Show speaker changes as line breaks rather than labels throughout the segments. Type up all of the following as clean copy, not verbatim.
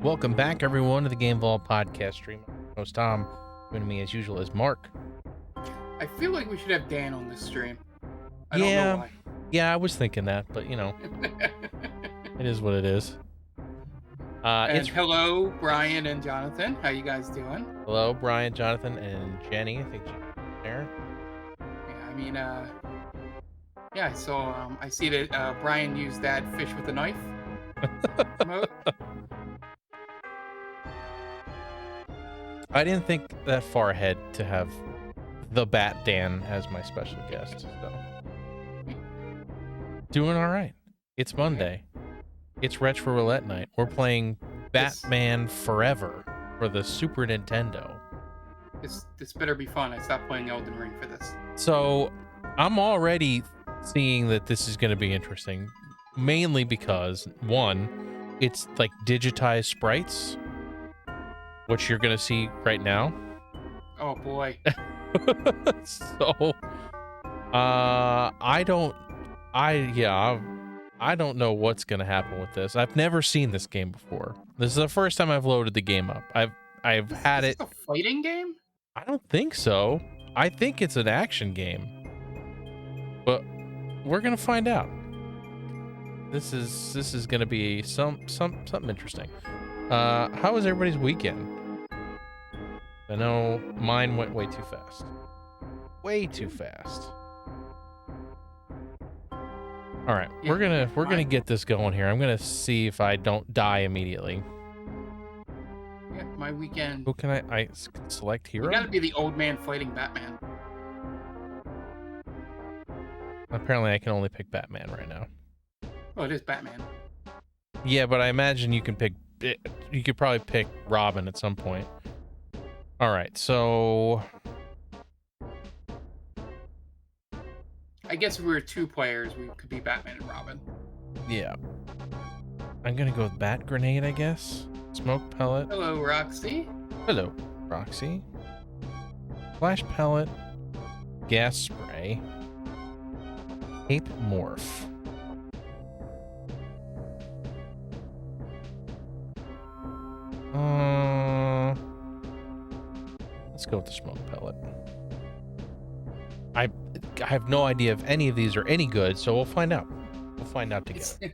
Welcome back, everyone, to the Game Vault podcast stream. Host Tom, joining me as usual is Mark.
I feel like we should have Dan on this stream. I don't know why.
Yeah, I was thinking that, but you know, it is what it is.
And hello, Brian and Jonathan. How you guys doing?
Hello, Brian, Jonathan, and Jenny. I think she's there.
Yeah, I mean, yeah. So I see that Brian used that fish with a knife mode.
I didn't think that far ahead to have the Bat Dan as my special guest. So doing all right. It's Monday. It's Retro Roulette night. We're playing Batman Forever for the Super Nintendo.
This better be fun. I stopped playing Elden Ring for this.
So I'm already seeing that this is going to be interesting, mainly because, one, it's like digitized sprites, which you're going to see right now.
Oh, boy.
So, I don't know what's going to happen with this. I've never seen this game before. This is the first time I've loaded the game up. I've had it.
Is this a fighting game?
I don't think so. I think it's an action game. But we're going to find out. This is going to be something interesting. How was everybody's weekend? I know mine went way too fast. Way too fast. All right,
Yeah,
we're gonna get this going here. I'm gonna see if I don't die immediately.
Yeah, my weekend.
Who can I select hero?
You gotta be the old man fighting Batman.
Apparently, I can only pick Batman right now.
Oh, it is Batman.
Yeah, but I imagine you can pick. You could probably pick Robin at some point. All right, so
I guess if we were two players, we could be Batman and Robin.
yeah, I'm gonna go with Bat Grenade, I guess. Smoke Pellet.
Hello, Roxy.
Hello, Roxy. Flash Pellet. Gas Spray. Cape Morph. Let's go with the Smoke Pellet. I have no idea if any of these are any good, so we'll find out. We'll find out together.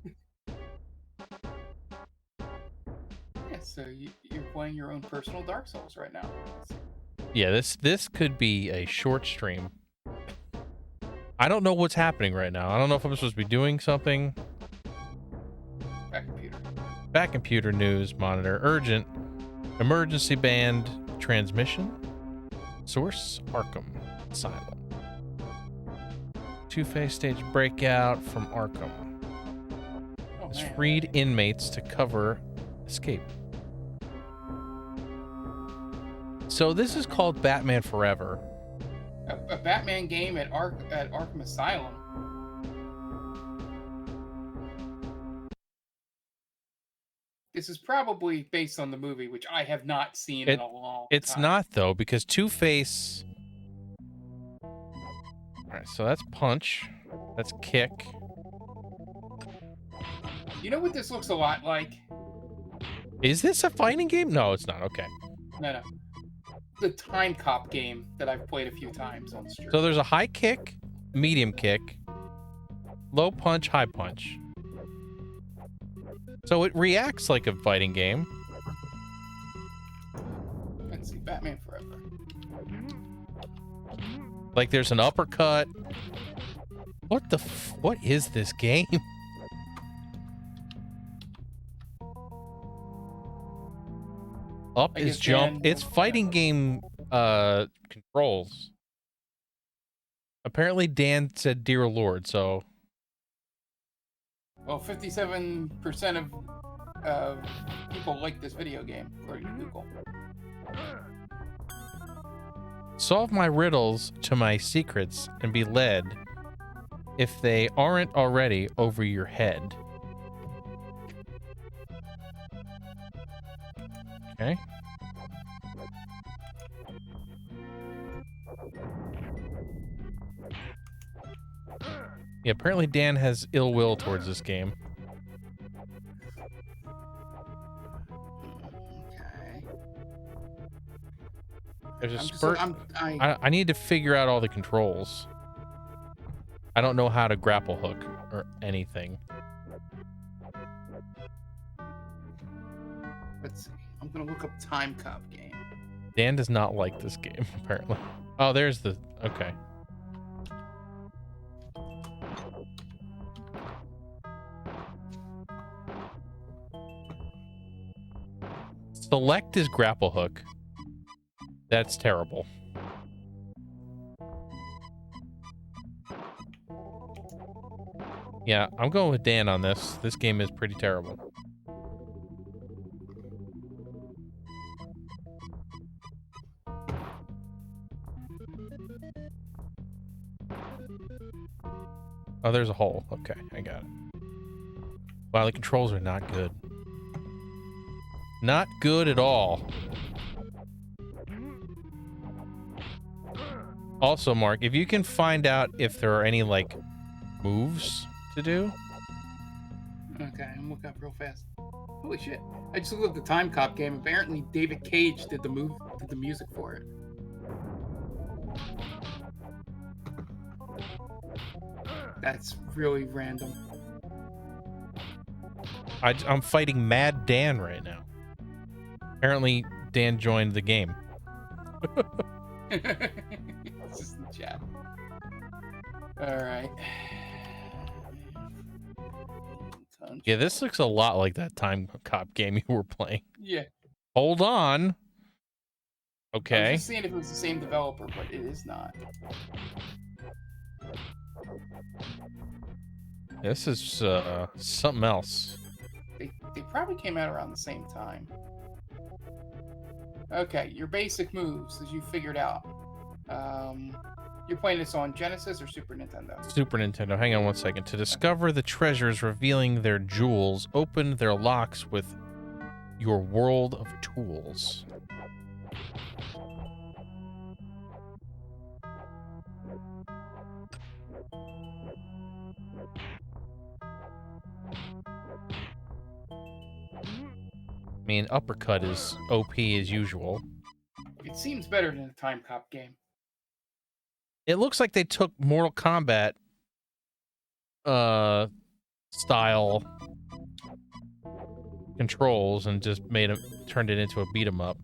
Yeah, so you're playing your own personal Dark Souls right now.
Yeah, this could be a short stream. I don't know what's happening right now. I don't know if I'm supposed to be doing something. Back computer news monitor. Urgent. Emergency band transmission. Source Arkham Asylum. Two-Face stage breakout from Arkham. Has freed inmates to cover escape. So this is called Batman Forever.
A Batman game at Arkham Asylum. This is probably based on the movie, which I have not seen in a long time.
It's not, though, because Two-Face... Alright, so that's punch. That's kick.
You know what this looks a lot like?
Is this a fighting game? No, it's not. Okay.
No. The Time Cop game that I've played a few times on stream.
So there's a high kick, medium kick, low punch, high punch. So it reacts like a fighting game.
Let's see, Batman Forever.
Like there's an uppercut. What is this game? Up is jump. It's fighting game controls. Apparently Dan said Dear Lord, so
well, 57% of people like this video game, according to Google.
Solve my riddles to my secrets and be led, if they aren't already, over your head. Okay. Yeah, apparently Dan has ill will towards this game. There's a
I'm just,
spurt. I need to figure out all the controls. I don't know how to grapple hook or anything.
Let's see. I'm gonna look up Time Cop game.
Dan does not like this game, apparently. Oh, there's the... Okay. Select is grapple hook. That's terrible. Yeah, I'm going with Dan on this. This game is pretty terrible. Oh, there's a hole. Okay, I got it. Wow, the controls are not good. Not good at all. Also, Mark, if you can find out if there are any, like, moves to do.
Okay, I'm looking up real fast. Holy shit. I just looked up the Time Cop game. Apparently David Cage did the music for it. That's really random.
I'm fighting Mad Dan right now. Apparently, Dan joined the game.
It's just in the chat. Alright.
Yeah, this looks a lot like that Time Cop game you were playing.
Yeah.
Hold on. Okay.
I was just seeing if it was the same developer, but it is not.
This is something else.
They probably came out around the same time. Okay, your basic moves, as you figured out. You're playing this on Genesis or Super Nintendo?
Super Nintendo. Hang on one second. To discover the treasures revealing their jewels, open their locks with your world of tools. I mean, uppercut is OP as usual.
It seems better than the Time Cop game.
It looks like they took Mortal Kombat style controls and just turned it into a beat 'em up.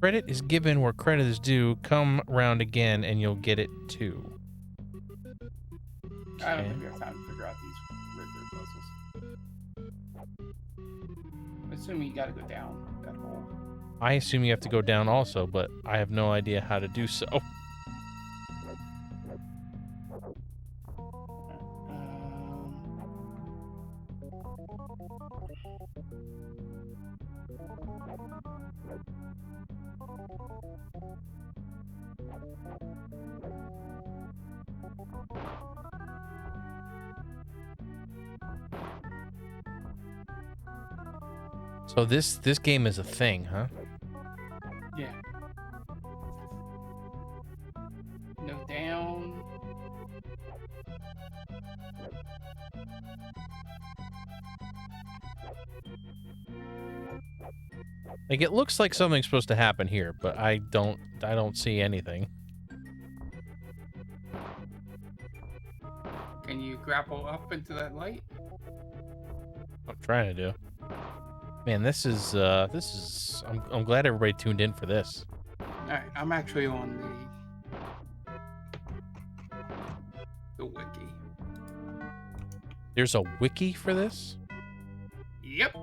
Credit is given where credit is due. Come round again and you'll get it too.
I don't think we have time to figure out these regular puzzles. Assuming you gotta go down that hole.
I assume you have to go down also, but I have no idea how to do so. So this game is a thing, huh?
Yeah. No down.
Like, it looks like something's supposed to happen here, but I don't see anything.
Can you grapple up into that light?
I'm trying to do. Man, this is I'm glad everybody tuned in for this.
Alright, I'm actually on the wiki.
There's a wiki for this?
Yep.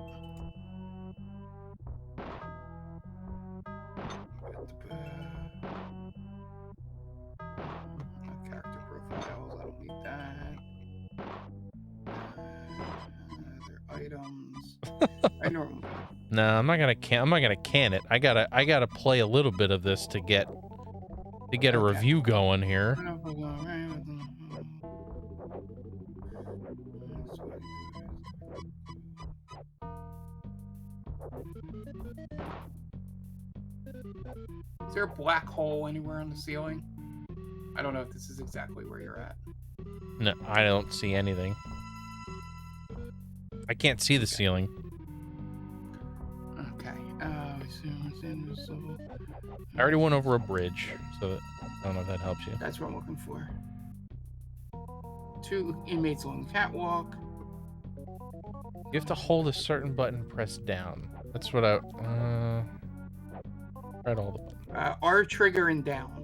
Character profiles, I don't need that. Other items. I normally.
No, I'm not gonna can it. I gotta play a little bit of this to get a review going here.
Is there a black hole anywhere on the ceiling? I don't know if this is exactly where you're at.
No, I don't see anything. I can't see the ceiling. I already went over a bridge, so I don't know if that helps you.
That's what I'm looking for. 2 inmates along the catwalk.
You have to hold a certain button, press down. That's what I. Right, all the buttons.
R trigger and down.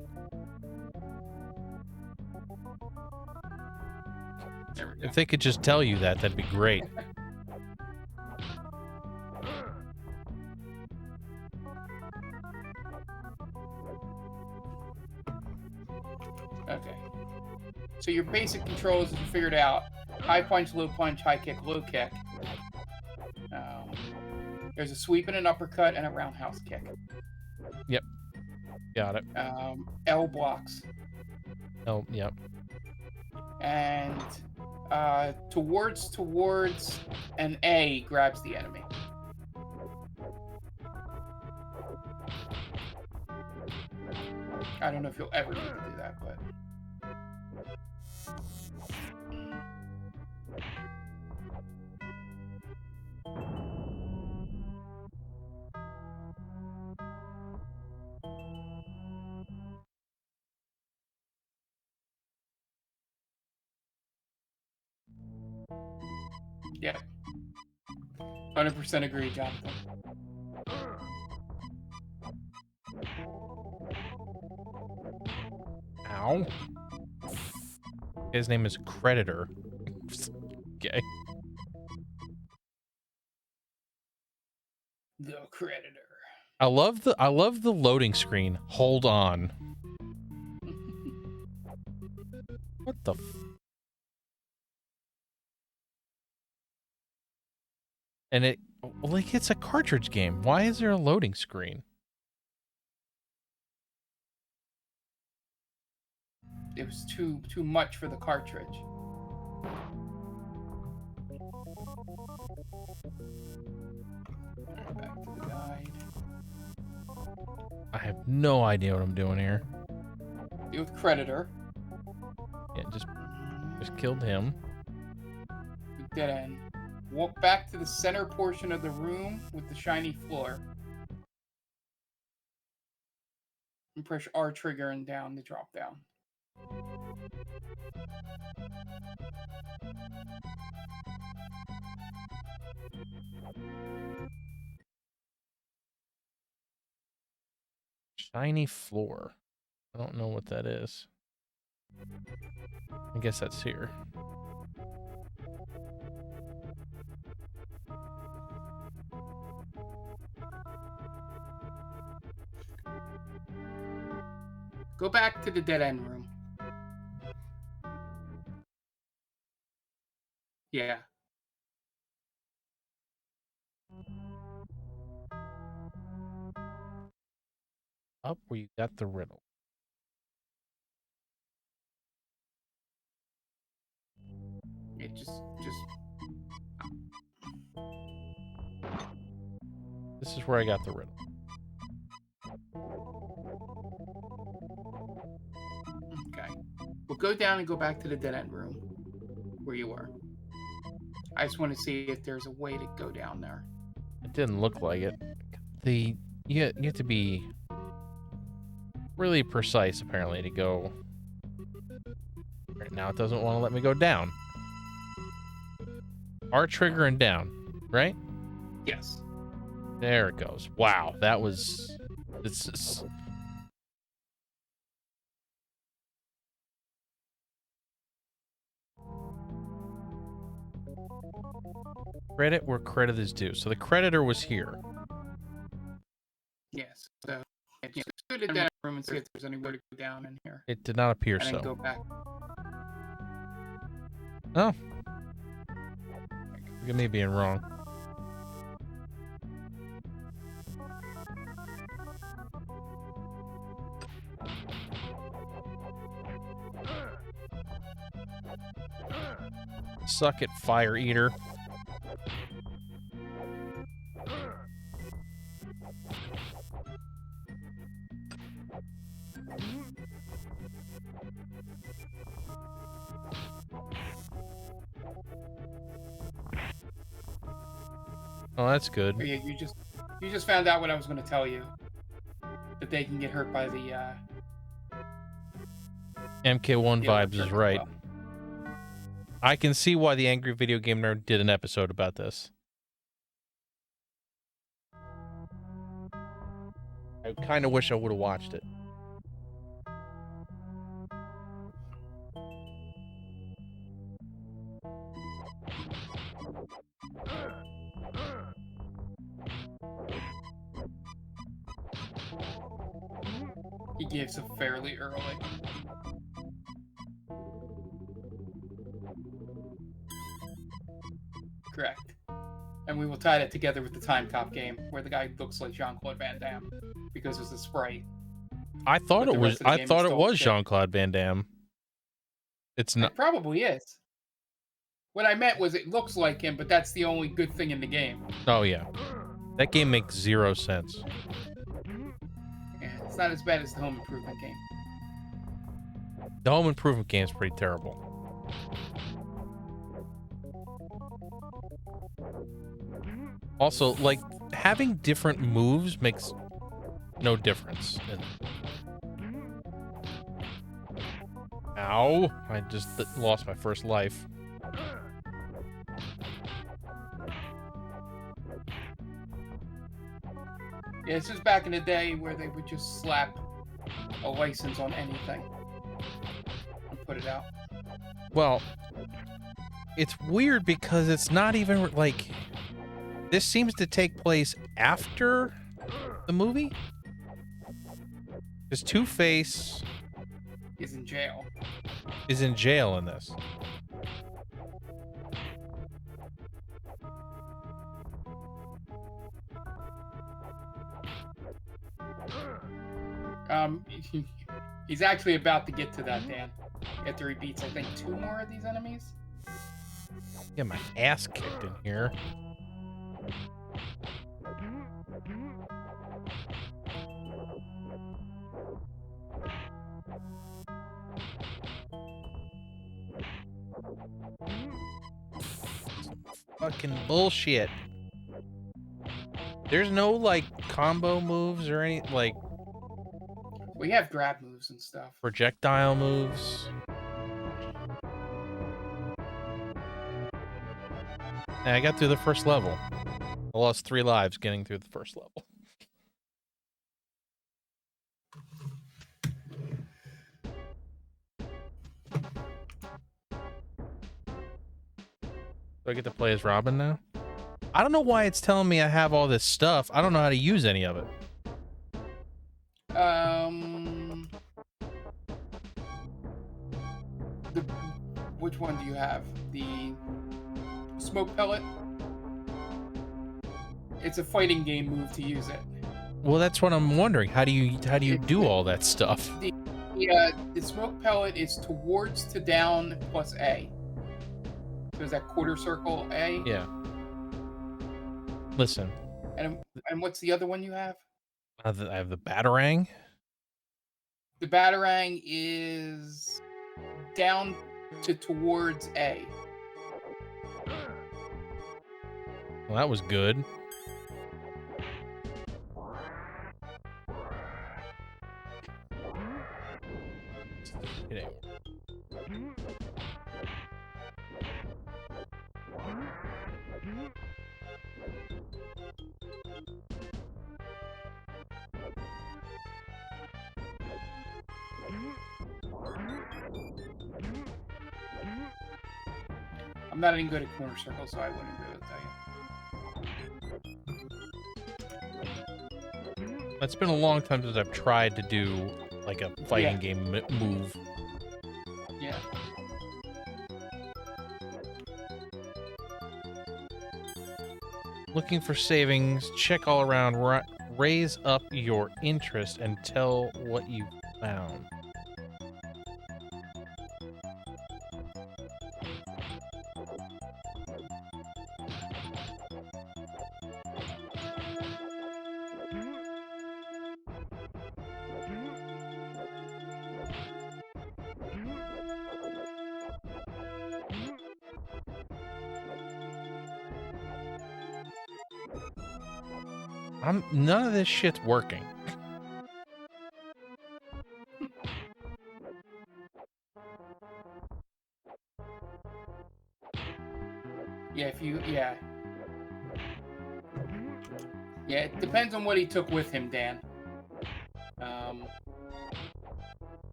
There we go.
If they could just tell you that, that'd be great.
Okay. So your basic controls, as you figured out, high punch, high kick, low kick. There's a sweep and an uppercut and a roundhouse kick.
Yep. Got it.
L blocks.
Oh, yep.
And towards, and A grabs the enemy. I don't know if you'll ever need to do that, but... Yeah. 100% agree, Jonathan.
Ow. His name is Creditor. Okay.
The Creditor.
I love the loading screen. Hold on. What the f... And it, like, it's a cartridge game. Why is there a loading screen?
It was too much for the cartridge. Back to the guide.
I have no idea what I'm doing here.
Deal with Creditor.
Yeah, just killed him.
Dead end. Walk back to the center portion of the room with the shiny floor. And press R trigger and down to drop down.
Shiny floor. I don't know what that is. I guess that's here.
Go back to the dead end room. Yeah.
Up where you got the riddle.
It just.
This is where I got the riddle.
Okay. Well, go down and go back to the dead end room where you were. I just want to see if there's a way to go down there.
It didn't look like it. You have to be really precise, apparently, to go. Right now, it doesn't want to let me go down. R trigger and down, right?
Yes.
There it goes. Wow, that was. This is. Credit where credit is due. So the creditor was here.
Yes. So yeah, go to the dead end room and see if there's anywhere to go down in here.
It did not appear
And
so.
then go back.
Oh. Look at me being wrong. Suck it, fire eater. Oh, that's good.
Yeah, you just You just found out what I was going to tell you. That they can get hurt by the
MK1 vibes is
electric as
right.
well.
I can see why the Angry Video Game Nerd did an episode about this. I kind of wish I would have watched it.
He gives up fairly early. Correct. And we will tie that together with the Time Cop game, where the guy looks like Jean-Claude Van Damme because of the sprite.
I thought
But
it
the
was.
rest of the
I
game
thought
is
it
still
was
shit.
Jean-Claude Van Damme. It's not.
It probably is. What I meant was it looks like him, but that's the only good thing in the game.
Oh yeah, that game makes 0 sense.
Yeah, it's not as bad as the Home Improvement game.
The Home Improvement game is pretty terrible. Also, like, having different moves makes no difference. Ow! I just lost my first life.
Yeah, it's just back in the day where they would just slap a license on anything and put it out.
Well, it's weird because it's not even, like... This seems to take place after the movie? Because Two-Face
He's in jail.
is in jail in this.
He's actually about to get to that, Dan. After he beats, I think, 2 more of these enemies.
Get my ass kicked in here. Fucking bullshit. There's no, like, combo moves or any, like...
We have grab moves and stuff.
projectile moves. And I got through the first level. I lost 3 lives getting through the first level. Do I get to play as Robin now? I don't know why it's telling me I have all this stuff. I don't know how to use any of it.
Which one do you have? The smoke pellet? It's a fighting game move to use it.
Well, that's what I'm wondering. How do you do all that stuff?
The smoke pellet is towards to down plus A. So there's that quarter circle A.
Yeah. Listen.
And what's the other one you have?
I have the Batarang.
The Batarang is down to towards A.
Well, that was good. Kidding.
I'm not any good at corner circles, so I wouldn't be able to tell you.
It's been a long time since I've tried to do like a fighting game move.
Yeah.
Looking for savings, check all around, raise up your interest, and tell what you found. None of this shit's working.
Yeah, yeah, it depends on what he took with him, Dan.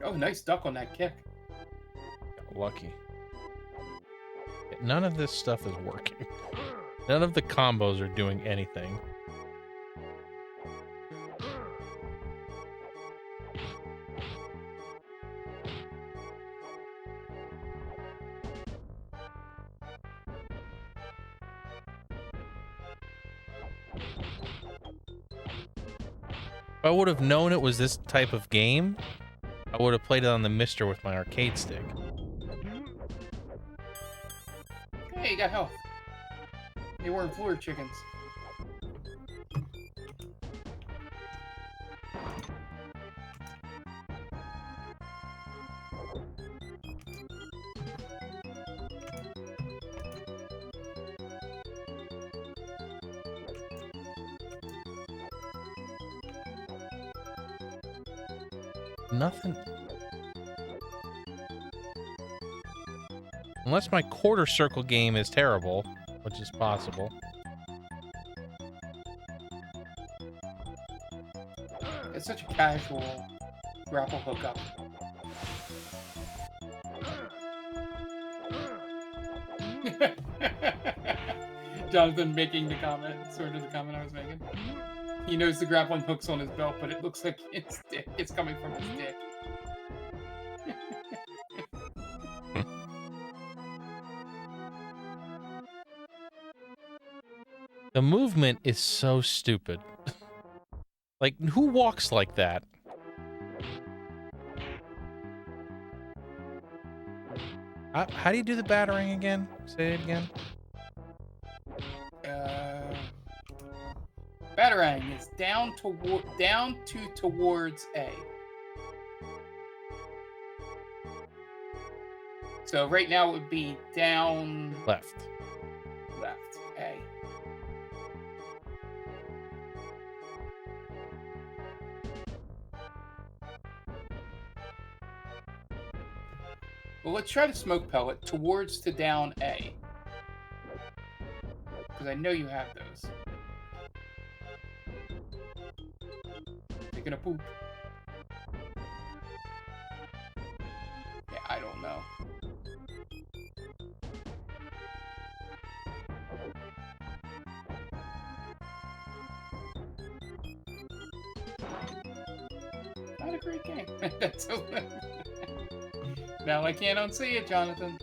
Oh, nice duck on that kick.
Got lucky. None of this stuff is working. None of the combos are doing anything. If I would have known it was this type of game, I would have played it on the Mister with my arcade stick.
Hey, you got health. They weren't floor chickens.
Nothing. Unless my quarter circle game is terrible, which is possible.
It's such a casual grapple hookup. Jonathan making the comment, sort of the comment I was making. He knows the grappling hook's on his belt, but it looks like it's coming from his dick.
The movement is so stupid. Like, who walks like that? How do you do the battering again? Say it again.
Batarang is down to towards A. So right now it would be down
Left.
A. Well, let's try to smoke pellet towards to down A. Because I know you have those. Taking a poop. Yeah, I don't know. Not a great game. That's so now I can't unsee it, Jonathan.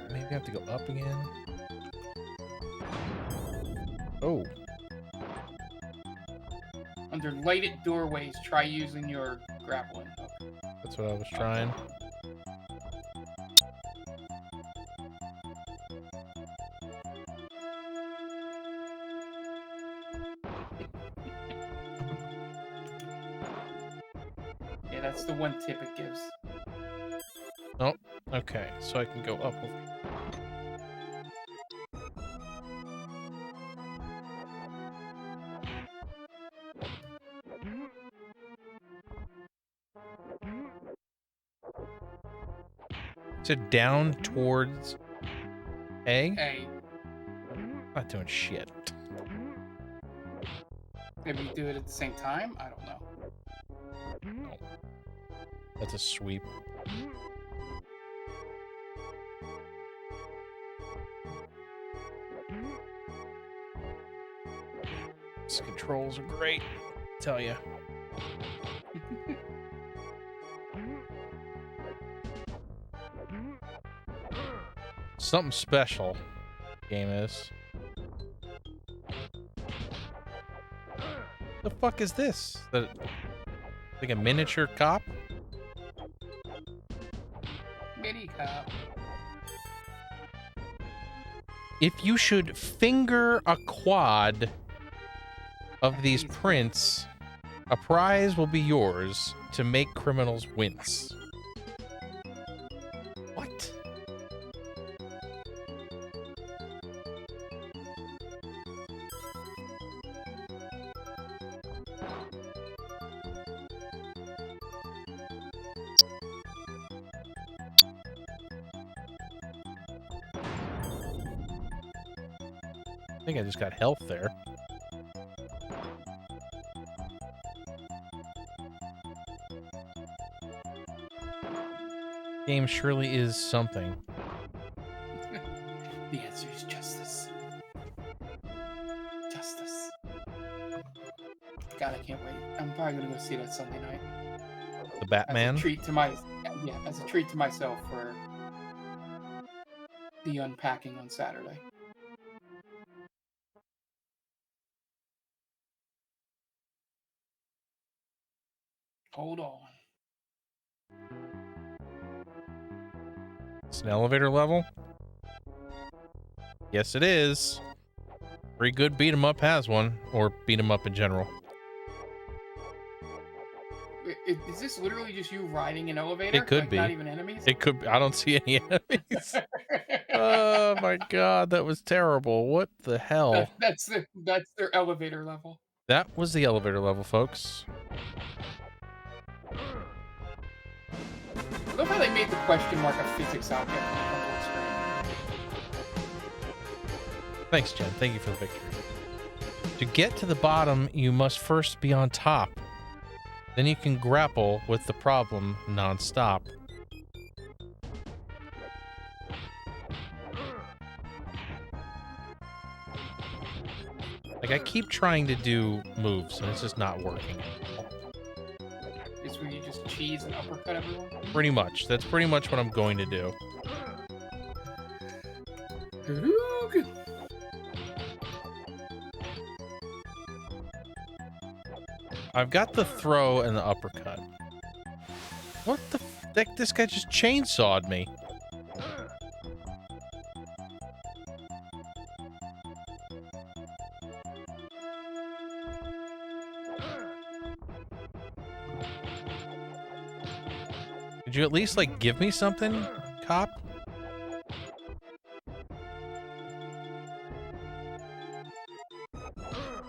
Maybe I have to go up again. Oh.
Under lighted doorways, try using your grappling hook.
That's what I was trying.
Yeah, that's the one tip it gives.
Oh, okay. So I can go up over. So down towards A?
A.
Not doing shit.
Maybe you do it at the same time? I don't know.
No. That's a sweep. These controls are great, I tell you. Something special, game is. The fuck is this? Like a miniature cop?
Mini cop.
If you should finger a quad of these prints, a prize will be yours to make criminals wince. What? I think I just got health there. Game surely is something.
The answer is justice. Justice. God, I can't wait. I'm probably gonna go see that Sunday night.
The Batman?
As a treat to myself for the unpacking on Saturday. Hold on.
It's an elevator level? Yes, it is. Pretty good beat 'em up has one, or beat 'em up in general.
Is this literally just you riding an elevator?
It could
like,
be.
Not even enemies?
It could be. I don't see any enemies. Oh my god, that was terrible. What the hell?
That's their elevator level.
That was the elevator level, folks.
I love how they made the question mark a physics object on the screen.
Thanks, Jen. Thank you for the victory. To get to the bottom, you must first be on top. Then you can grapple with the problem non-stop. Like, I keep trying to do moves, and it's just not working.
It's where you just cheese and uppercut everyone?
Pretty much. That's pretty much what I'm going to do. I've got the throw and the uppercut. What the heck? This guy just chainsawed me. Could you at least, like, give me something, cop?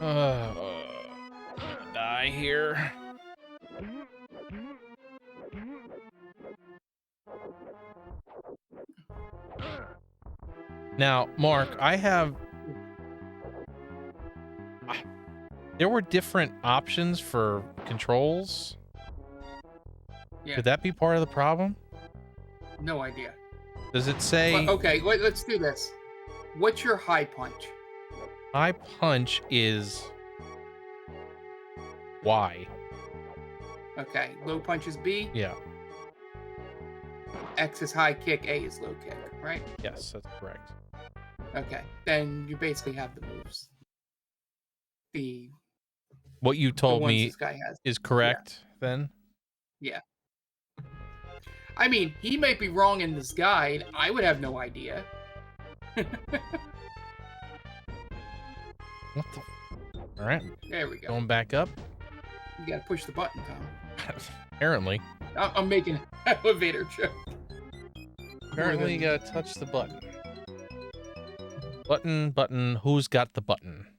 I'm gonna die here. Now, Mark, there were different options for controls.
Yeah.
Could that be part of the problem?
No idea.
Does it say...
Well, okay, let's do this. What's your high punch?
High punch is... Y.
Okay, low punch is B.
Yeah.
X is high kick, A is low kick, right?
Yes, that's correct.
Okay, then you basically have the moves.
What you told me
this guy has.
is correct, then?
Yeah. I mean, he might be wrong in this guide. I would have no idea.
What the... Alright.
There we go.
Going back up.
You gotta push the button, Tom.
Apparently.
I'm making an elevator joke.
Apparently you gotta touch the button. Button, who's got the button? I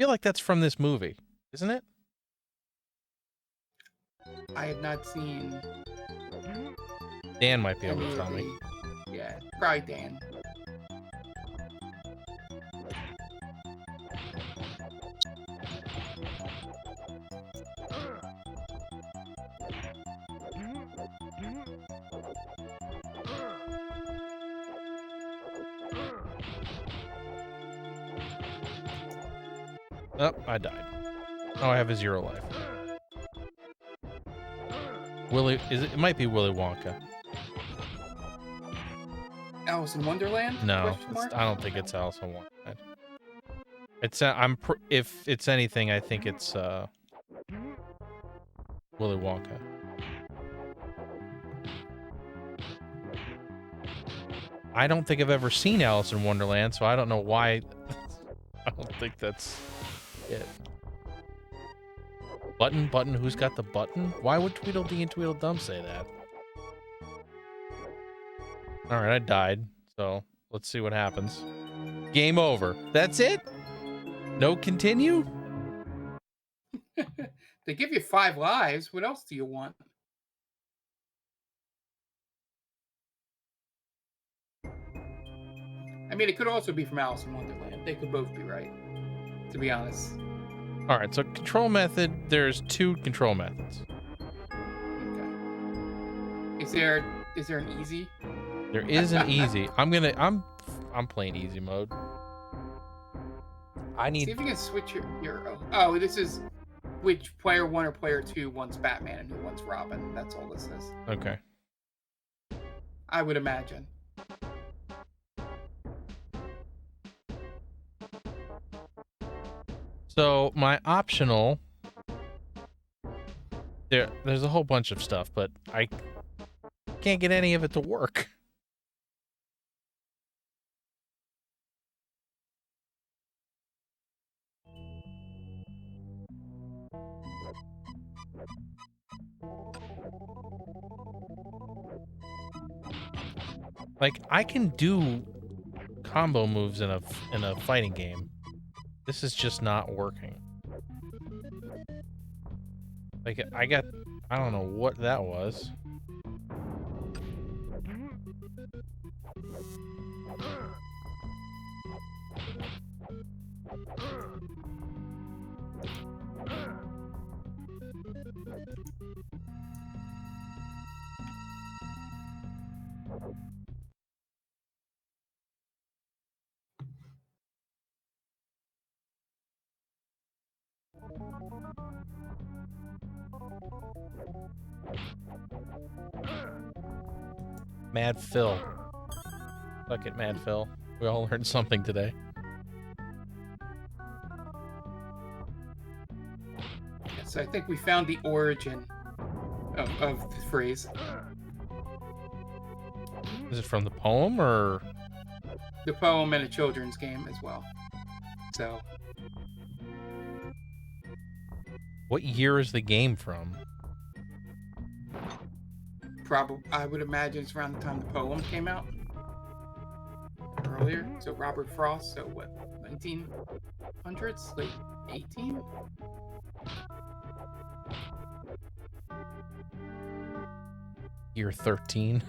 feel like that's from this movie, isn't it?
I have not seen...
Dan might be able to tell me.
Yeah, probably Dan.
Oh, I died. Oh, I have a 0 life. Willy, it might be Willy Wonka.
Alice in Wonderland?
No, I don't think it's Alice in Wonderland. It's if it's anything, I think it's Willy Wonka. I don't think I've ever seen Alice in Wonderland, so I don't know why. I don't think that's it. Button, who's got the button? Why would Tweedledee and Tweedledum say that? Alright, I died, so let's see what happens. Game over. That's it? No continue?
They give you 5 lives. What else do you want? I mean, it could also be from Alice in Wonderland. They could both be right, to be honest.
All right, so control method, there's 2 control methods.
Okay. Is there an easy?
There is an easy. I'm playing easy mode. I
See
need
if you can switch oh, this is which player 1 or player 2 wants Batman and who wants Robin. That's all this is.
Okay.
I would imagine.
So my optional there's a whole bunch of stuff, but I can't get any of it to work. Like, I can do combo moves in a fighting game. This is just not working. Like, I don't know what that was. Mad Phil. Fuck it, Mad Phil. We all learned something today.
So I think we found the origin of the phrase.
Is it from the poem or
The poem and a children's game as well. So
what year is the game from?
probably I would imagine it's around the time the poem came out. Earlier. So Robert Frost, so what, 1900s? Late 18?
Year 13.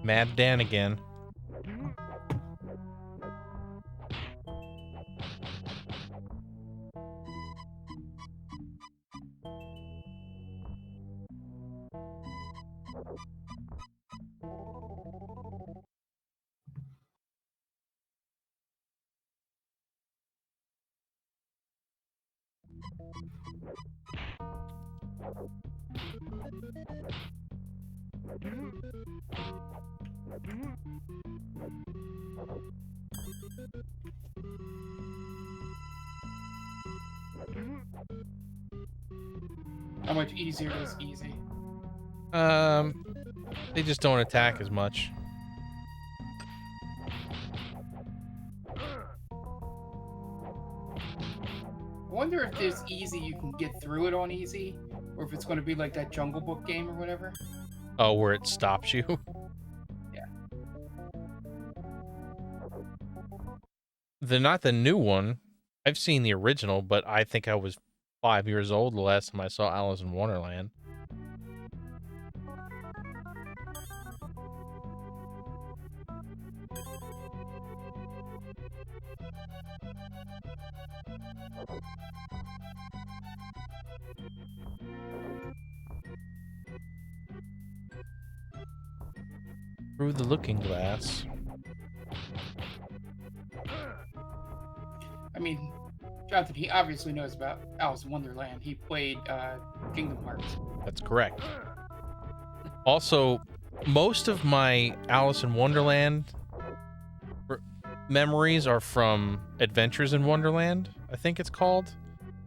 Mad Dan again.
How much easier is easy?
They just don't attack as much.
I wonder if this easy you can get through it on easy, or if it's going to be like that Jungle Book game or whatever.
Oh, where it stops you?
Yeah.
They're not the new one. I've seen the original, but I think I was 5 years old the last time I saw Alice in Wonderland. Through the Looking Glass.
I mean, Jonathan, he obviously knows about Alice in Wonderland. He played Kingdom Hearts.
That's correct. Also, most of my Alice in Wonderland memories are from Adventures in Wonderland, I think it's called.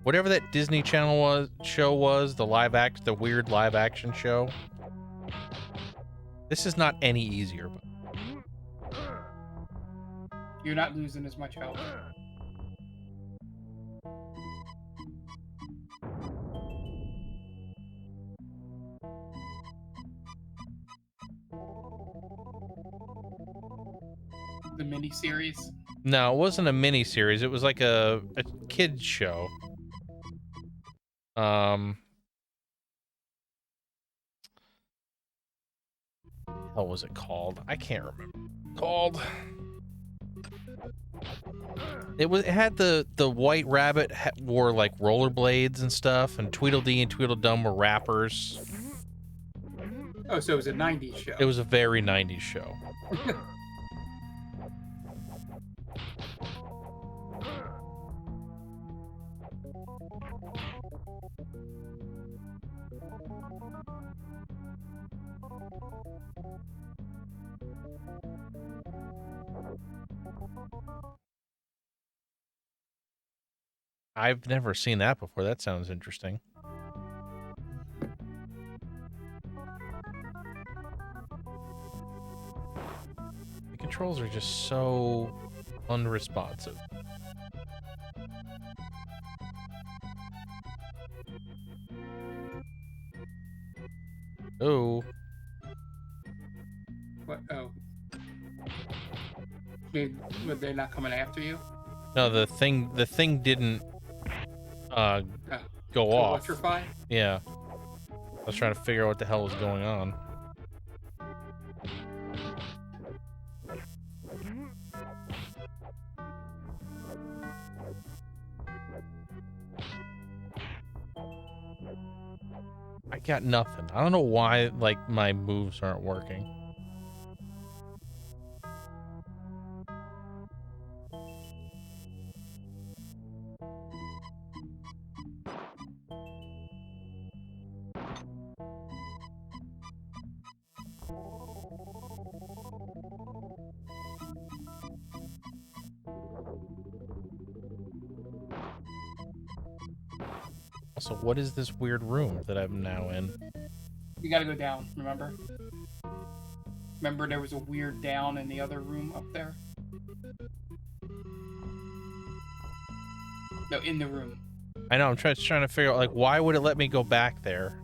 Whatever that Disney Channel show was, the weird live action show. This is not any easier.
You're not losing as much health. The miniseries.
No, it wasn't a mini series. It was like a kids show. How was it called? I can't remember. Called. It had the White Rabbit wore like rollerblades and stuff, and Tweedledee and Tweedledum were rappers.
Oh, so it was a '90s show.
It was a very '90s show. I've never seen that before. That sounds interesting. The controls are just so unresponsive. Oh.
What? Oh. Were they not coming after you?
No, the thing didn't go off.
Electrify?
Yeah. I was trying to figure out what the hell was going on. I got nothing. I don't know why, like, my moves aren't working. Also, what is this weird room that I'm now in?
You gotta go down, remember? Remember there was a weird down in the other room up there? No, in the room.
I know, I'm trying to figure out, like, why would it let me go back there?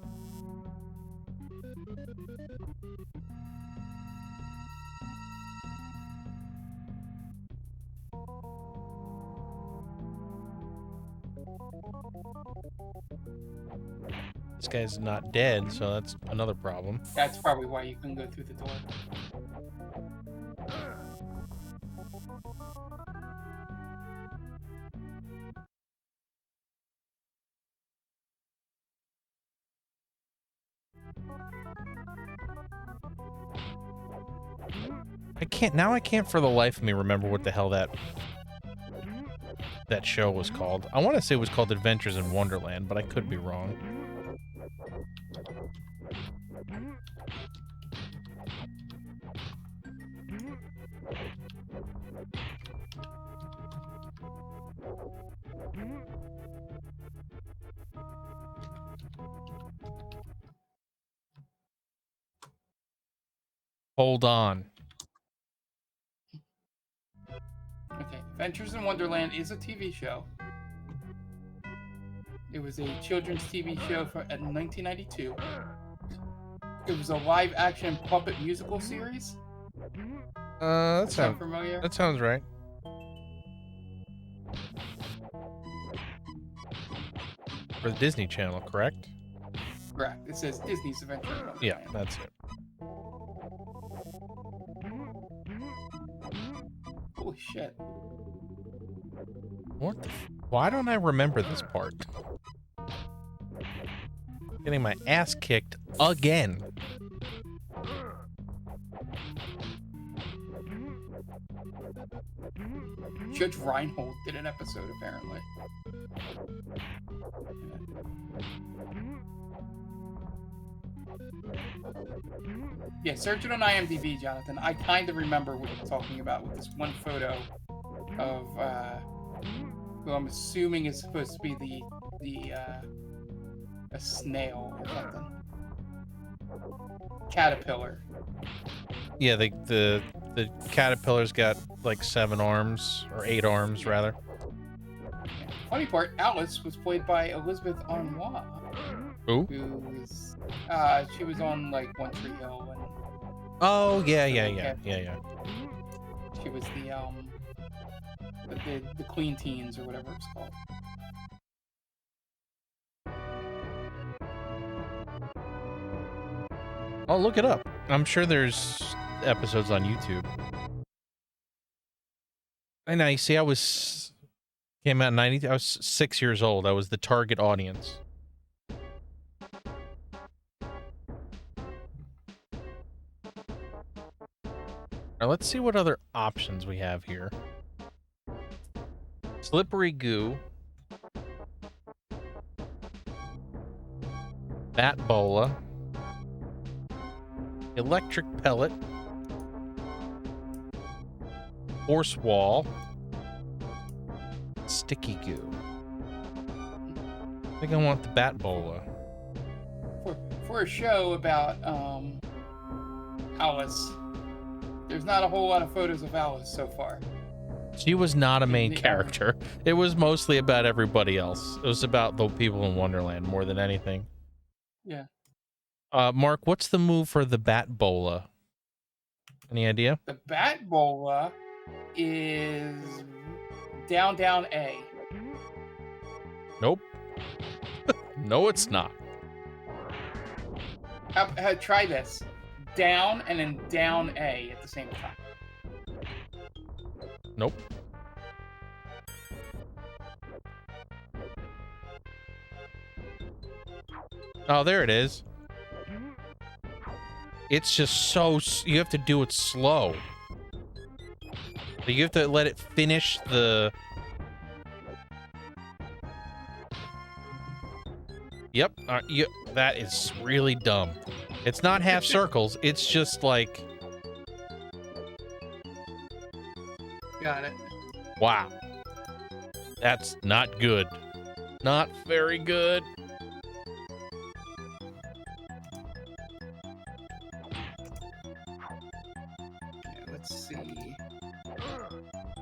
This guy's not dead, so that's another problem.
That's probably why you couldn't go through the door.
I can't for the life of me remember what the hell that show was called. I want to say it was called Adventures in Wonderland, but I could be wrong. Hold on.
Okay, Adventures in Wonderland is a TV show. It was a children's TV show in 1992. It was a live-action puppet musical series.
That
sound familiar?
That sounds right. For the Disney Channel, correct?
Correct. It says Disney's Adventures in Wonderland.
Yeah, that's it.
Holy shit.
What the why don't I remember this part? Getting my ass kicked again.
Judge Reinhold did an episode, apparently. Yeah, search it on IMDb, Jonathan. I kind of remember what you're talking about with this one photo of who I'm assuming is supposed to be a snail or something. Caterpillar.
Yeah, the caterpillar's got like 7 arms, or 8 arms rather.
Yeah. Funny part, Alice was played by Elizabeth Arnois.
Who?
Who is she was on like One Tree Hill and
Oh yeah.
she was the The Queen Teens or whatever it's called.
I'll look it up. I'm sure there's episodes on YouTube. And I see, came out in 90. I was 6 years old. I was the target audience. Now let's see what other options we have here. Slippery Goo. Bat Bola. Electric Pellet. Force Wall. Sticky Goo. I think I want the Bat Bola.
For a show about Alice, there's not a whole lot of photos of Alice so far.
She was not a main character. It was mostly about everybody else. It was about the people in Wonderland more than anything.
Yeah.
Mark, what's the move for the Bat Bola? Any idea?
The Bat Bola is down, down, A.
Nope. No, it's not.
Try this. Down and then down A at the same time.
Nope. Oh, there it is. It's just so... You have to do it slow. You have to let it finish the... Yep. That is really dumb. It's not half circles. It's just like...
Got it.
Wow. That's not good. Not very good.
Yeah, let's see.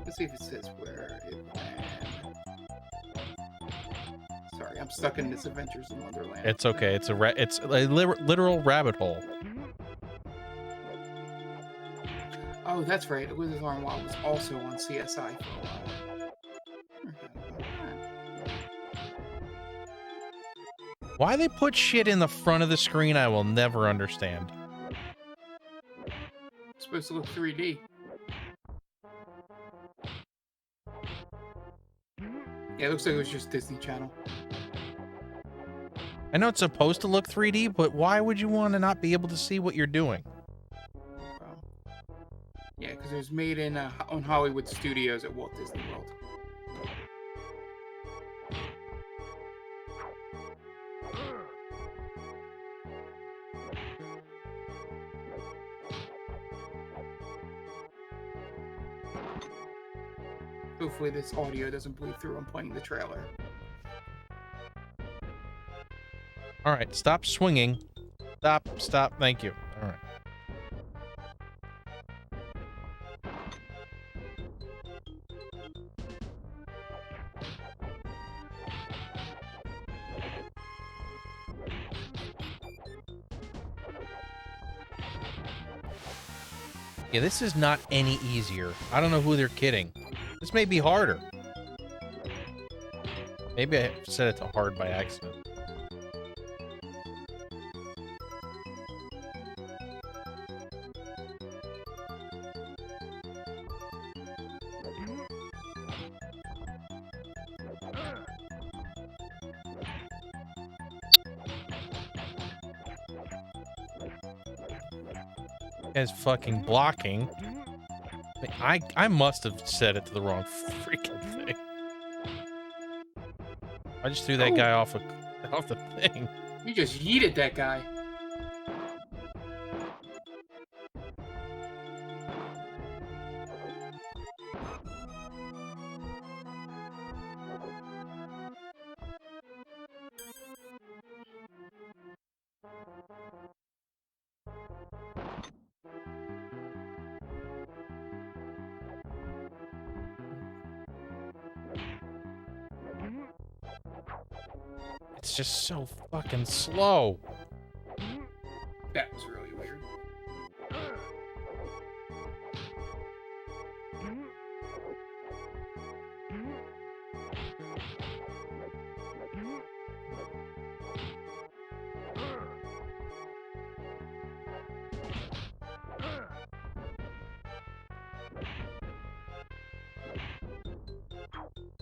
Let's see if it says where it went. Sorry, I'm stuck in this Adventures in Wonderland.
It's okay. It's a literal rabbit hole.
Oh, that's right. Wizard's Arm Wild was also on CSI for a while.
Why they put shit in the front of the screen, I will never understand.
It's supposed to look 3D. Yeah, it looks like it was just Disney Channel.
I know it's supposed to look 3D, but why would you want to not be able to see what you're doing?
Well, yeah, because it was made in on Hollywood Studios at Walt Disney World. Hopefully this audio doesn't bleed through. I'm playing the trailer.
All right, stop swinging. Stop. Thank you. All right. Yeah, this is not any easier. I don't know who they're kidding. This may be harder. Maybe I set it to hard by accident. As fucking blocking. I must have set it to the wrong freaking thing. I just threw that guy off the thing.
You just yeeted that guy.
It's just so fucking slow.
That was really weird.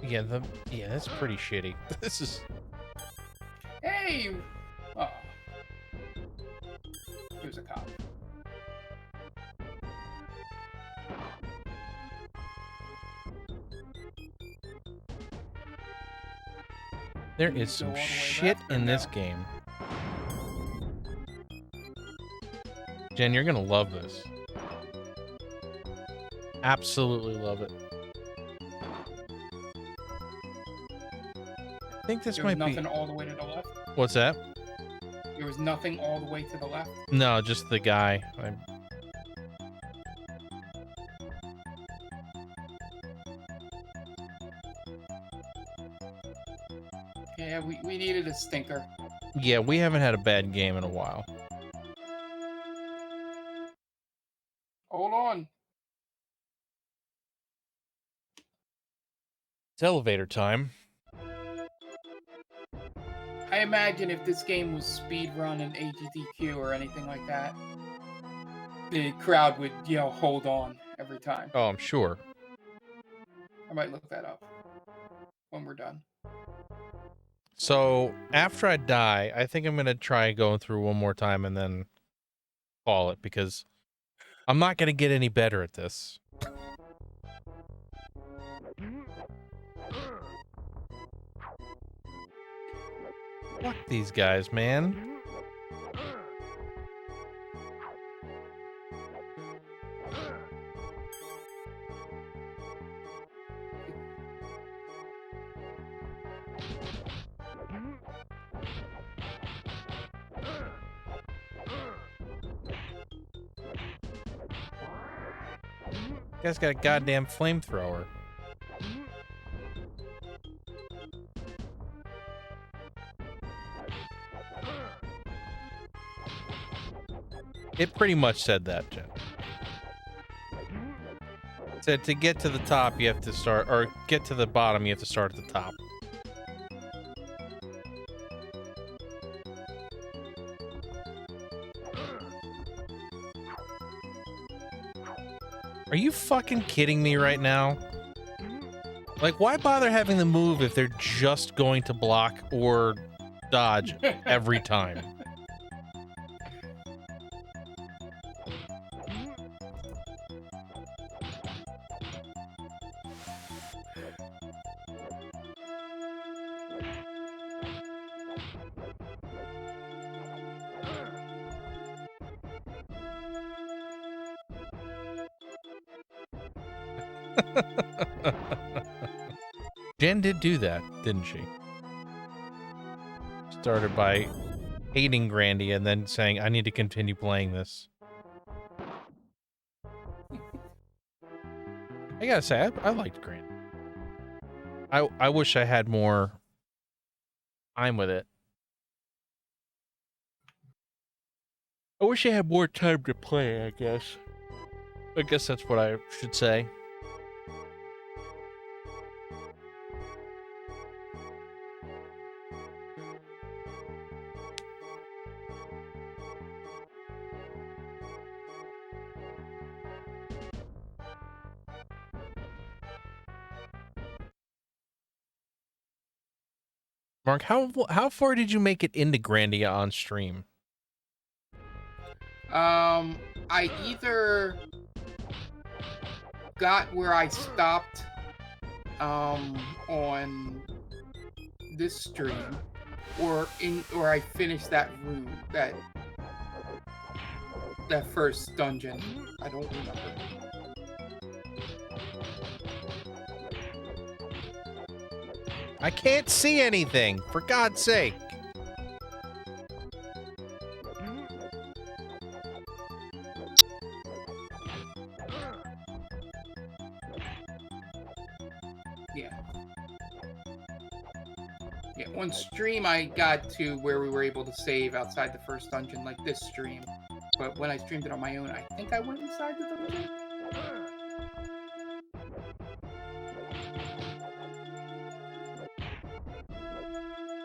Yeah, that's pretty shitty. This is...
Hey! Oh. He was a cop.
There is some shit in this game. Jen, you're gonna love this. Absolutely love it. I think this might be...
There was nothing all the way to the left?
What's that?
There was nothing all the way to the left?
No, just the guy.
Yeah, we needed a stinker.
Yeah, we haven't had a bad game in a while.
Hold on.
It's elevator time.
I imagine if this game was speedrun and AGDQ or anything like that, the crowd would, hold on every time.
Oh, I'm sure.
I might look that up when we're done.
So, after I die, I think I'm going to try going through one more time and then call it, because I'm not going to get any better at this. Fuck these guys, man. Guy's got a goddamn flamethrower. It pretty much said that, Jen. It said to get to the top, you have to start, or get to the bottom, you have to start at the top. Are you fucking kidding me right now? Like, why bother having the move if they're just going to block or dodge every time? Jen did do that, didn't she? Started by hating Grandy and then saying, I need to continue playing this. I gotta say, I liked Grandy. I wish I had more time with it. I wish I had more time to play, I guess. I guess that's what I should say. Mark, how far did you make it into Grandia on stream?
I either got where I stopped on this stream, or I finished that room, that first dungeon. I don't remember.
I can't see anything, for God's sake. Yeah, on stream I got to where we were able to save outside the first dungeon, like this stream. But when I streamed it on my own, I think I went inside the dungeon.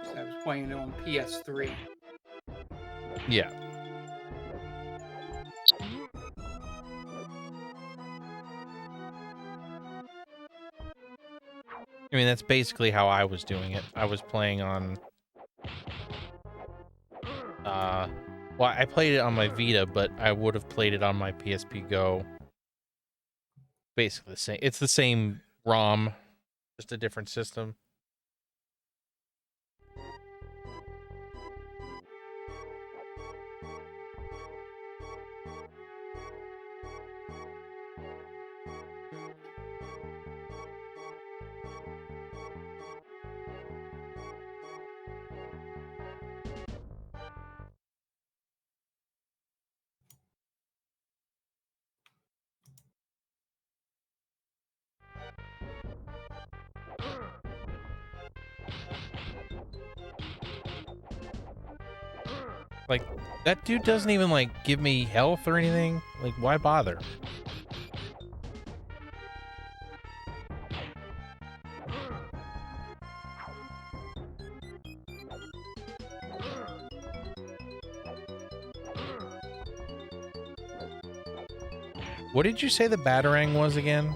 So I was playing it on PS3. Yeah. I mean, that's basically how I was doing it. I was playing on well, I played it on my Vita, but I would have played it on my PSP Go. Basically the same. It's the same ROM, just a different system. Like, that dude doesn't even, like, give me health or anything. Like, why bother? What did you say the Batarang was again?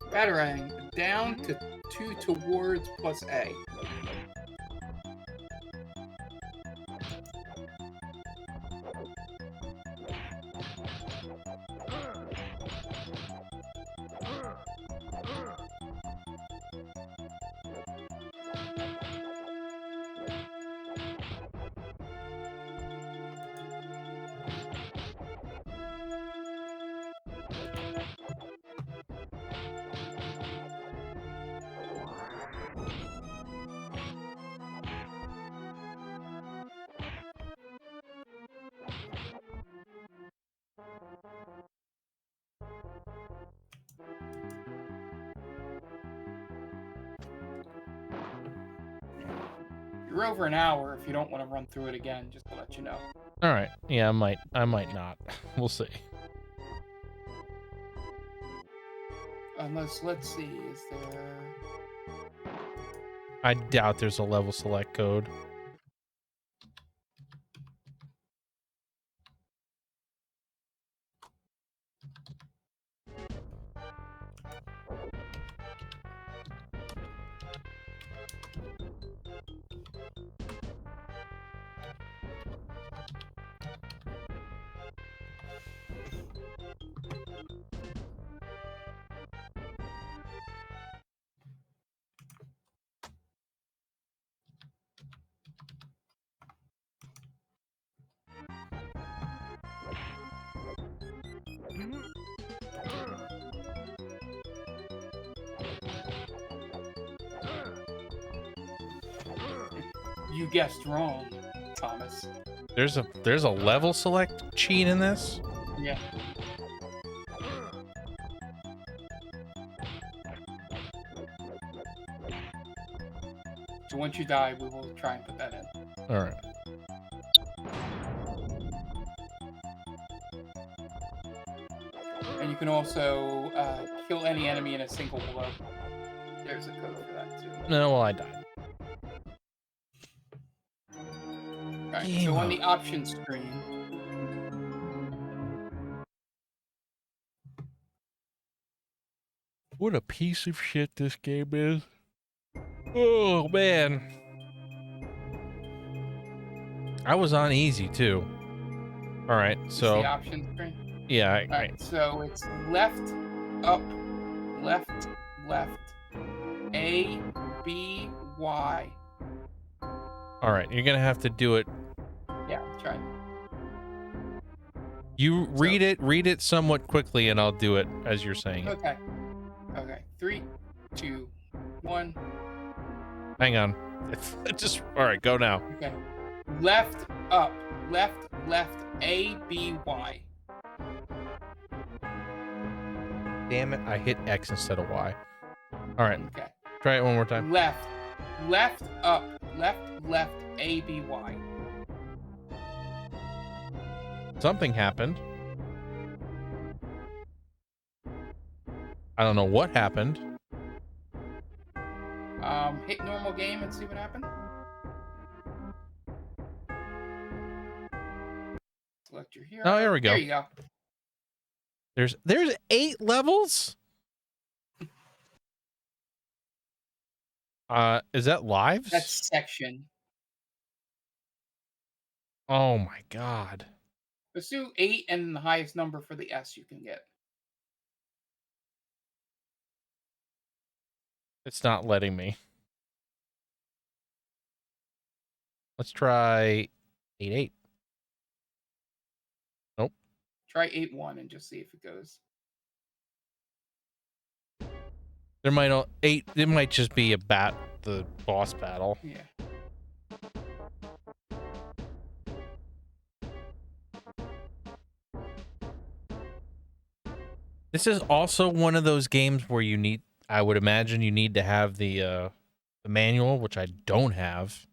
Batarang, down to 2 towards plus A. You're over an hour if you don't want to run through it again, just to let you know.
All right. Yeah, I might not. We'll see.
Unless, let's see, is there...
I doubt there's a level select code.
You guessed wrong, Thomas.
There's a level select cheat in this?
Yeah. So once you die, we will try and put that in.
All right.
And you can also kill any enemy in a single blow. There's a code for that too.
No, well, I died.
Right, so on the options screen,
What a piece of shit this game is. Oh, man. I was on easy, too. All right,
is
so...
the options screen.
Yeah,
All right, so it's left, up, left, left, A, B, Y.
All right, you're going to have to do it.
Yeah, try.
You read it somewhat quickly, and I'll do it as you're saying it.
Okay. Okay. 3, 2, 1.
Hang on. Just... All right, go now.
Okay. Left, up, left, left, A, B, Y.
Damn it, I hit X instead of Y. All right,
Okay.
try it one more time.
Left, left, up, left, left, A, B, Y.
Something happened. I don't know what happened.
Hit normal game and see what happens. Select your hero.
Oh, here we go.
There you go.
There's 8 levels? Is that lives?
That's section.
Oh my god.
Let's do 8 and the highest number for the S you can get.
It's not letting me. Let's try 8-8. Nope.
Try 8-1 and just see if it goes.
There might not 8. It might just be the boss battle.
Yeah.
This is also one of those games where I would imagine you need to have the manual, which I don't have.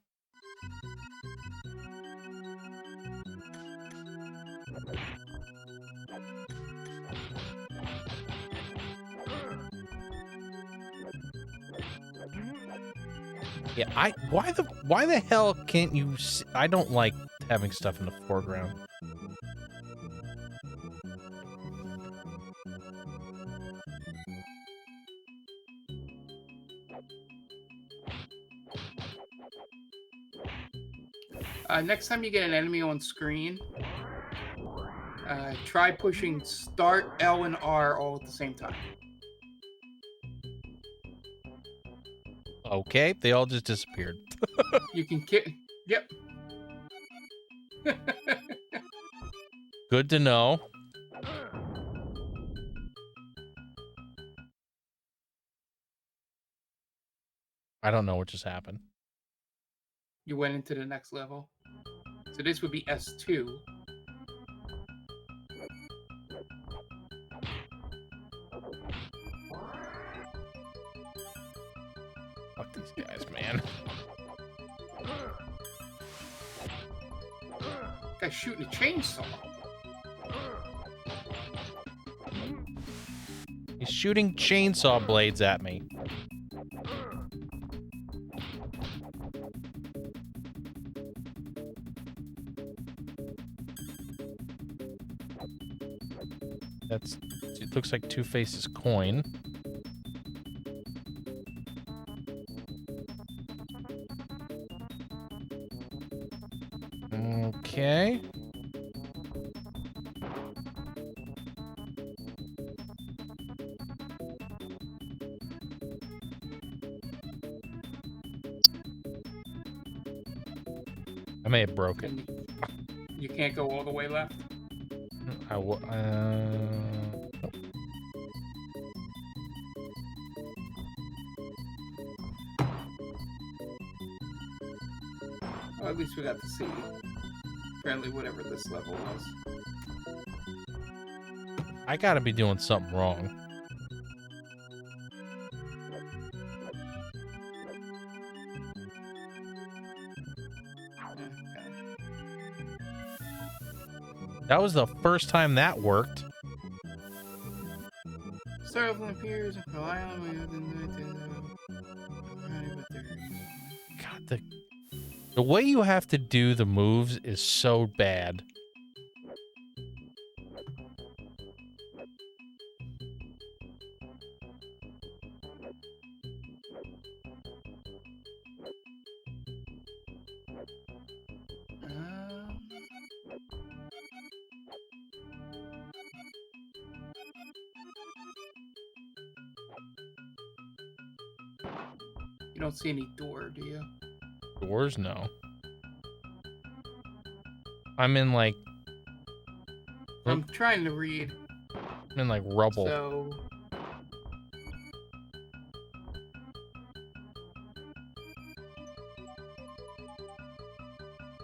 Yeah, why the hell can't you see? I don't like having stuff in the foreground.
Next time you get an enemy on screen, try pushing Start, L, and R all at the same time.
Okay, they all just disappeared.
You can kick. Yep.
Good to know. I don't know what just happened.
You went into the next level. So this would be S2.
Fuck these guys, man.
Guy's shooting a chainsaw.
He's shooting chainsaw blades at me. It looks like Two-Face's coin. Okay. I may have broke it.
You can't go all the way left.
Nope.
Well, at least we got to see. Apparently, whatever this level was.
I gotta be doing something wrong. That was the first time that worked.
Startle appears and rely on
God, the way you have to do the moves is so bad.
You don't see any door, do you?
Doors? No. I'm in like...
I'm trying to read.
I'm in like rubble.
So...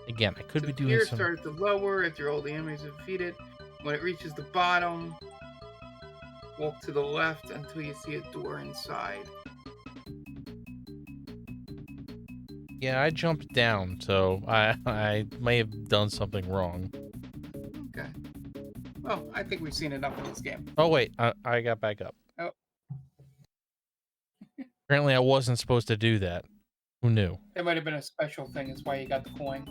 Again, I could be doing
here
some...
start to lower after all the enemies are defeated. When it reaches the bottom, walk to the left until you see a door inside.
Yeah, I jumped down, so I may have done something wrong.
Okay. Well, I think we've seen enough of this game.
Oh, wait. I got back up.
Oh.
Apparently, I wasn't supposed to do that. Who knew?
There might have been a special thing. That's why you got the coin.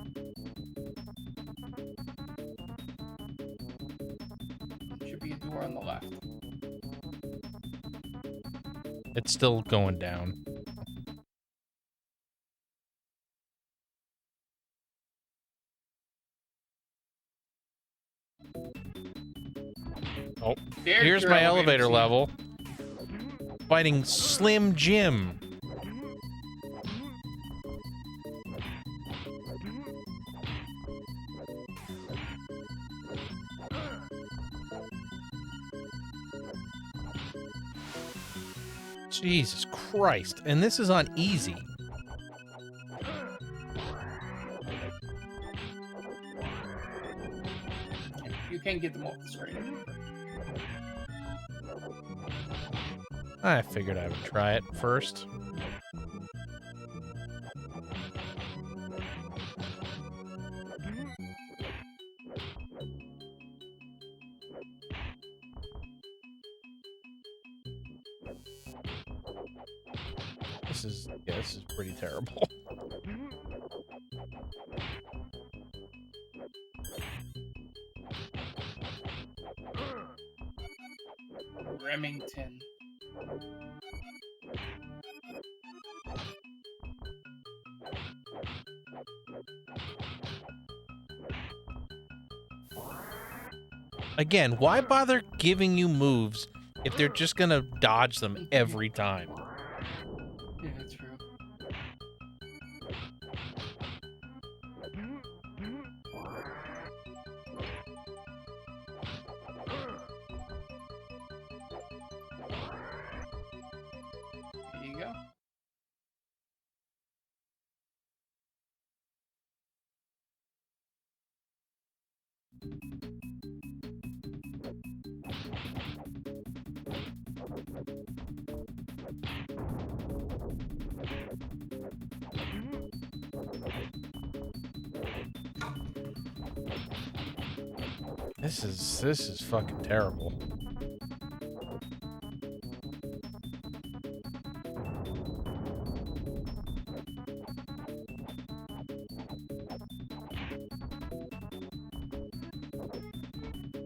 Should be a door on the left.
It's still going down.
There's your
my elevator
scene.
level. Fighting Slim Jim. Jesus Christ. And this is on easy.
You can get them off the screen.
I figured I would try it first. This is pretty terrible.
Remington.
Again, why bother giving you moves if they're just gonna dodge them every time?
Yeah, that's true. There you go.
This is fucking terrible.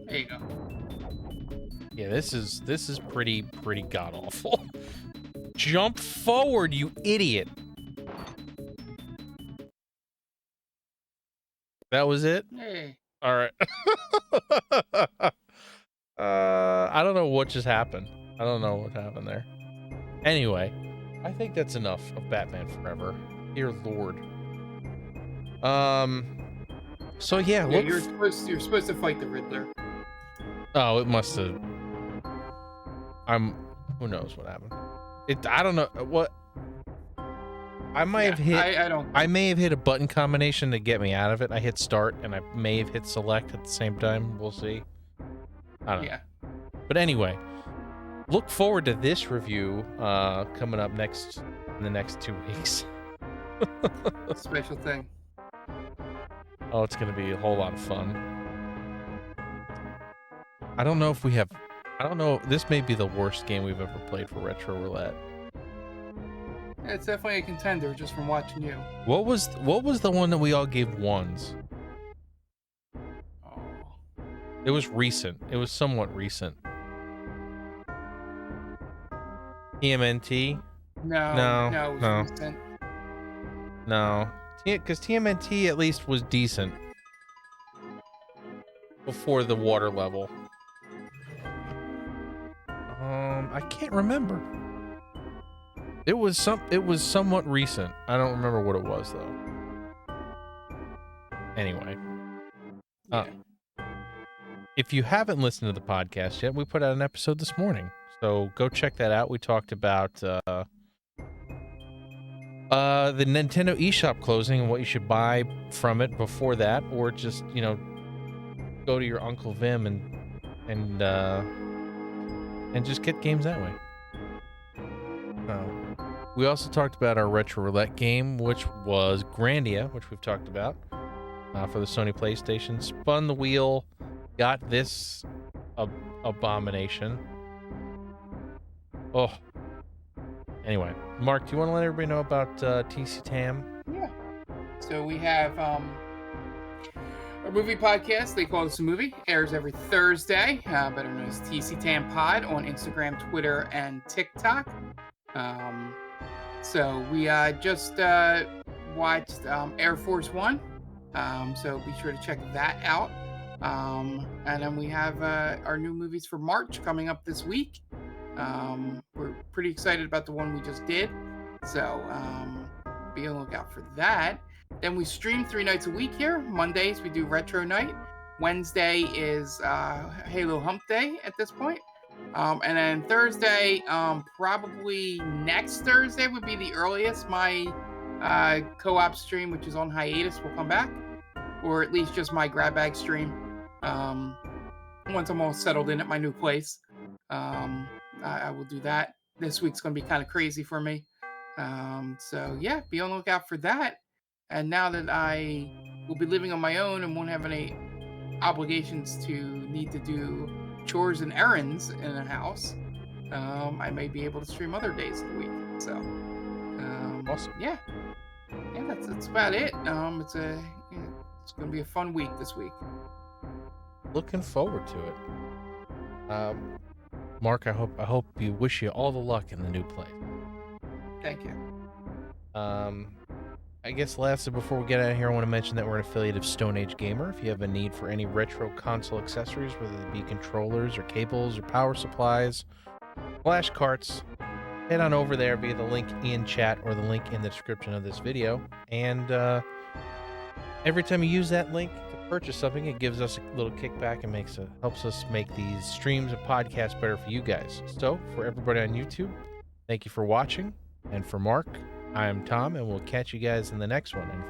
There you go.
Yeah, this is pretty god awful. Jump forward, you idiot. That was it?
Hey.
All right. I don't know what just happened. I don't know what happened there. Anyway, I think that's enough of Batman Forever. Dear Lord. So yeah,
Yeah,
look.
you're supposed to fight the Riddler.
Oh, it must have. Who knows what happened? I don't know what. I might have hit. I may have hit a button combination to get me out of it. I hit start and I may have hit select at the same time. We'll see. I don't know. But anyway, look forward to this review coming up in the next 2 weeks.
Special thing.
Oh, it's gonna be a whole lot of fun. I don't know if we have. I don't know. This may be the worst game we've ever played for Retro Roulette.
Yeah, it's definitely a contender just from watching you.
What was the one that we all gave ones?
Oh.
It was recent. It was somewhat recent. TMNT?
No, it was recent.
No. Because TMNT at least was decent before the water level. I can't remember. It was somewhat recent. I don't remember what it was though. Anyway. If you haven't listened to the podcast yet, we put out an episode this morning. So go check that out. We talked about the Nintendo eShop closing and what you should buy from it before that, or just, go to your Uncle Vim and just get games that way. We also talked about our Retro Roulette game, which was Grandia, which we've talked about for the Sony PlayStation. Spun the wheel, got this abomination. Oh. Anyway, Mark, do you want to let everybody know about TC Tam?
Yeah. So we have a movie podcast. They call this a movie. Airs every Thursday, better known as TC Tam Pod on Instagram, Twitter, and TikTok. So we just watched Air Force One. So be sure to check that out. And then we have our new movies for March coming up this week. We're pretty excited about the one we just did. So be on the lookout for that. Then we stream 3 nights a week here. Mondays we do Retro Night. Wednesday is Halo Hump Day at this point. And then Thursday, probably next Thursday would be the earliest my co-op stream, which is on hiatus, will come back. Or at least just my grab bag stream. Once I'm all settled in at my new place. I will do that. This week's going to be kind of crazy for me. So yeah, be on the lookout for that. And now that I will be living on my own and won't have any obligations to need to do chores and errands in a house, I may be able to stream other days of the week. So
Awesome.
Yeah, that's about it. It's going to be a fun week this week.
Looking forward to it. Mark, I hope you wish you all the luck in the new place.
Thank you.
I guess lastly, before we get out of here, I want to mention that we're an affiliate of Stone Age Gamer. If you have a need for any retro console accessories, whether they be controllers or cables or power supplies, flash carts, head on over there via the link in chat or the link in the description of this video. And every time you use that link to purchase something, it gives us a little kickback and helps us make these streams and podcasts better for you guys. So for everybody on YouTube, thank you for watching. And for Mark, I am Tom, and we'll catch you guys in the next one. And